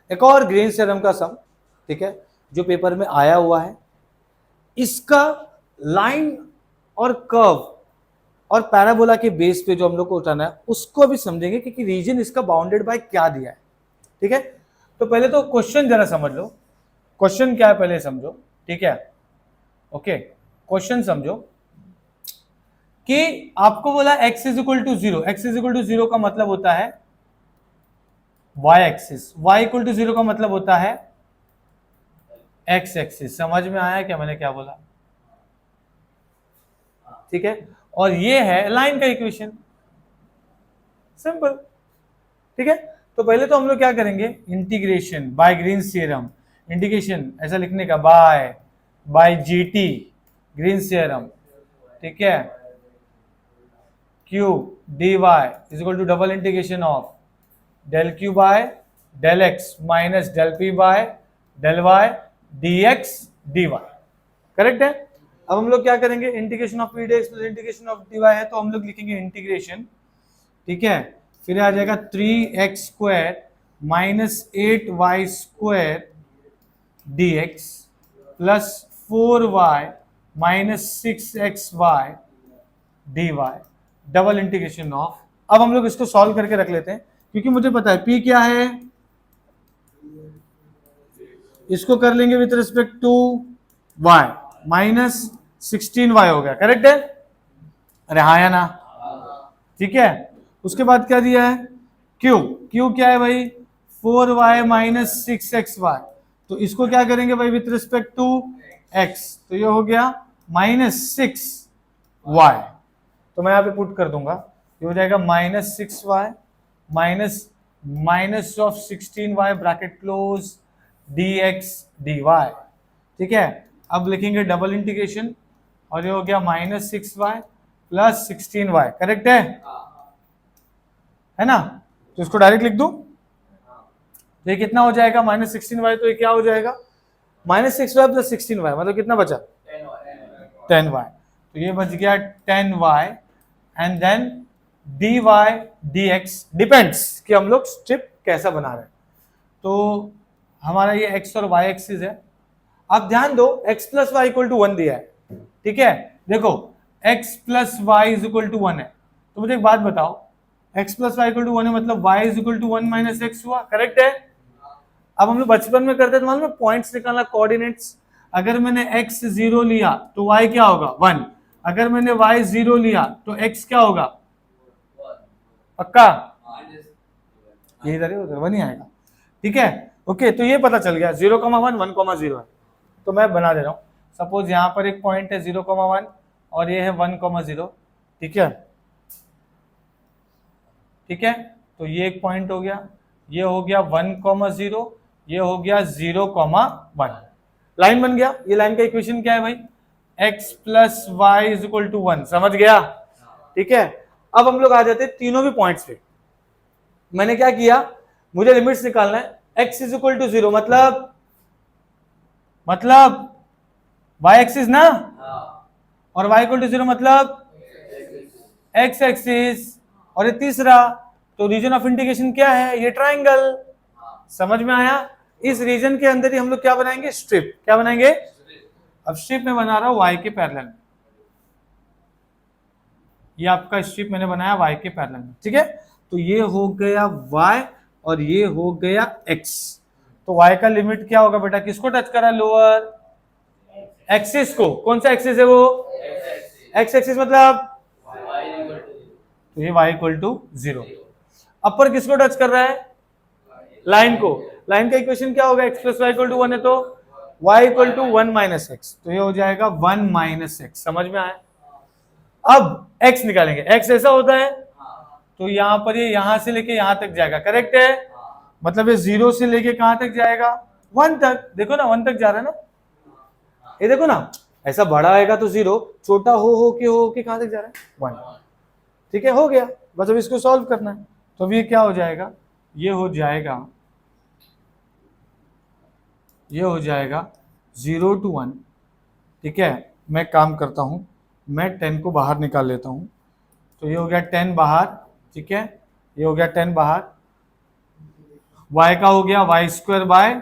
एक और Green's theorem का सम, ठीक है, जो पेपर में आया हुआ है, इसका लाइन और कर्व और पैराबोला के बेस पे जो हम लोग को उठाना है उसको भी समझेंगे कि रीजन इसका बाउंडेड बाय क्या दिया है, ठीक है। तो पहले तो क्वेश्चन जरा समझ लो, क्वेश्चन क्या है पहले समझो, ठीक है। ओके, क्वेश्चन समझो कि आपको बोला x is equal to zero, x is equal to zero का मतलब होता है y axis, y equal to zero का मतलब होता है x एक्सिस। समझ में आया क्या मैंने क्या बोला, ठीक है। और ये है लाइन का इक्वेशन, सिंपल, ठीक है। तो पहले तो हम लोग क्या करेंगे, integration by Green's theorem, integration ऐसा लिखने का बाय जीटी ग्रीन्स थ्योरम, ठीक है, q dy is equal to double integration of del q by del x minus del p by del y dx dy, correct है। अब हम लोग क्या करेंगे, integration of p dx plus integration of dy है, तो हम लोग लिखेंगे इंटीग्रेशन, ठीक है, फिर आ जाएगा 3x square minus 8y square dx plus 4y minus 6xy dy, double integration of. अब हम लोग इसको सॉल्व करके रख लेते हैं, क्योंकि मुझे पता है p क्या है, इसको कर लेंगे with respect to y, minus 16y हो गया, करेक्ट है, अरे हाँ या ना, ठीक है। उसके बाद क्या दिया है, q क्या है भाई, 4y माइनस 6xy, तो इसको क्या करेंगे भाई विथ रिस्पेक्ट टू x, तो ये हो गया माइनस 6y, तो मैं यहाँ पे पुट कर दूंगा, ये हो जाएगा minus 6y minus of 16y bracket close dx dy, ठीक है। अब लिखेंगे डबल इंटीग्रेशन, और ये हो गया minus 6y plus 16y, correct है ना। तो इसको डायरेक्ट लिख दूं, तो ये कितना हो जाएगा माइनस 16y, तो ये क्या हो जाएगा माइनस 6y प्लस 16y, मतलब कितना बचा 10y, तो ये बच गया 10y and then dy dx, depends कि हम लोग स्ट्रिप कैसा बना रहे हैं। तो हमारा ये x और y एक्सिस है, अब ध्यान दो x plus y equal to 1 दिया है, ठीक है। देखो x plus y is equal to 1 है, तो मुझे एक बात बताओ, x plus y equal to 1 है मतलब y is equal to 1 minus x हुआ, करेक्ट है। अब हम लोग बचपन में करते थे मालूम है, पॉइंट्स निकालना, कोऑर्डिनेट्स, अगर मैंने x 0 लिया तो y क्या होगा 1, अगर मैंने y 0 लिया तो x क्या होगा, पक्का ये इधर है उधर 1 ही आएगा, ठीक है। ओके, तो ये पता चल गया 0,1 1,0 है, तो मैं बना दे रहा हूं, सपोज यहां पर एक पॉइंट है 0,1 और ये है 1,0, ठीक है, ठीक है। तो ये एक पॉइंट हो गया, ये हो गया 1,0, ये हो गया 0,1, लाइन बन गया। ये लाइन का इक्वेशन क्या है भाई, x plus y is equal to 1, समझ गया, ठीक है। अब हम लोग आ जाते हैं तीनों भी पॉइंट्स पे, मैंने क्या किया, मुझे लिमिट्स निकालना है, x इज इक्वल टू 0 मतलब y एक्सिस ना, और y इक्वल टू 0 मतलब x एक्सिस, और ये तीसरा, तो रीजन ऑफ इंटीग्रेशन क्या है, ये ट्राइंगल, समझ में आया। इस रीजन के अंदर ही हम लोग क्या बनाएंगे, स्ट्रिप, क्या बनाएंगे, अब स्ट्रिप में बना रहा हूं y के पैरेलल में, ये आपका स्ट्रिप मैंने बनाया y के पैरेलल में, ठीक है। तो ये हो गया y और ये हो गया x, तो y का लिमिट क्या होगा बेटा, किसको टच करा, लोअर एक्सिस को, कौन सा एक्सिस है वो, x एक्सिस, मतलब तो ये y इक्वल टू 0। अपर किसको टच कर रहा है, लाइन को, लाइन का इक्वेशन क्या होगा, x plus y equal to 1 है तो y equal to 1 minus x, तो ये हो जाएगा 1 माइनस एक्स, समझ में आया। अब x निकालेंगे, x ऐसा होता है, तो यहां पर ये यहां से लेके यहां तक जाएगा, करेक्ट है, मतलब ये 0 से लेके कहां तक जाएगा, 1 तक, देखो ना 1 तक जा रहा है ना, ये देखो ना, ऐसा बड़ा आएगा तो 0, छोटा हो के कहां तक जा रहा है 1, ठीक है, हो गया, बस अब इसको सॉल्व करना है। तो अब ये क्या हो जाएगा, ये हो जाएगा 0 to 1, ठीक है। मैं काम करता हूं, मैं 10 को बाहर निकाल लेता हूं, तो ये हो गया 10 बाहर, ठीक है, ये हो गया 10 बाहर, y का हो गया वाई स्क्वायर बाय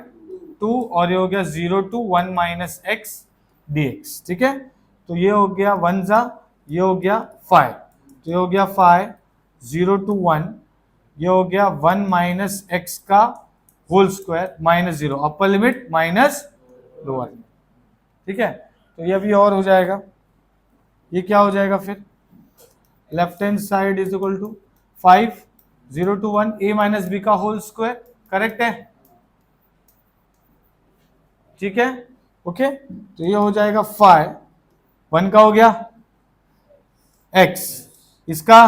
2 और ये हो गया 0 to 1 माइनस एक्स dx। ठीक है, तो ये हो गया 1 जा, ये हो गया 5, तो ये हो गया 5 0 to 1, ये हो गया 1 माइनस एक्स का whole square minus 0, upper limit minus lower limit. ठीक है, तो ये अभी और हो जाएगा, ये क्या हो जाएगा फिर, left hand side is equal to 5 0 to 1 a minus b का होल स्क्वायर, करेक्ट है। ठीक है, ओके, तो ये हो जाएगा 5, 1 का हो गया x, इसका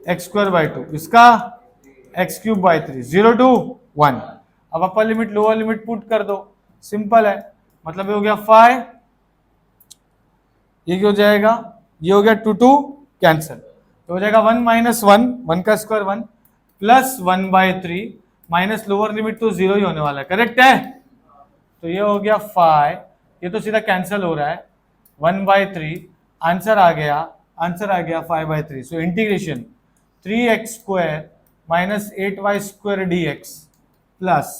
x स्क्वायर बाई 2, इसका x क्यूब बाई 3, 0 to 1। अब upper limit lower limit put कर दो, सिंपल है, मतलब ये हो गया 5, ये हो जाएगा, ये हो गया 2 2 कैंसिल, तो हो जाएगा 1 माइनस 1, 1 का square 1 plus 1 by 3 minus lower limit तो 0 ही होने वाला है, करेक्ट है। तो ये हो गया 5, ये तो सीधा कैंसिल हो रहा है, 1 बाई 3, आंसर आ गया 5 by 3। So integration 3x square minus 8y square dx plus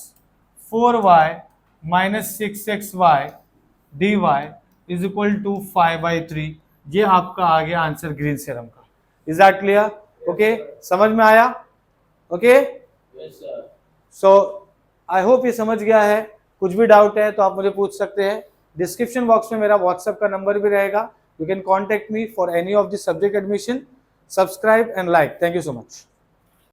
4y minus 6xy dy is equal to 5 by 3। ये आपका आ गया आंसर ग्रीन थ्योरम का। Is that clear? ओके, समझ में आया? ओके, सो आई होप ये समझ गया है। कुछ भी डाउट है तो आप मुझे पूछ सकते हैं। डिस्क्रिप्शन बॉक्स में मेरा व्हाट्सएप का नंबर भी रहेगा, you can contact me for any of the subject admission. Subscribe and like. Thank you so much.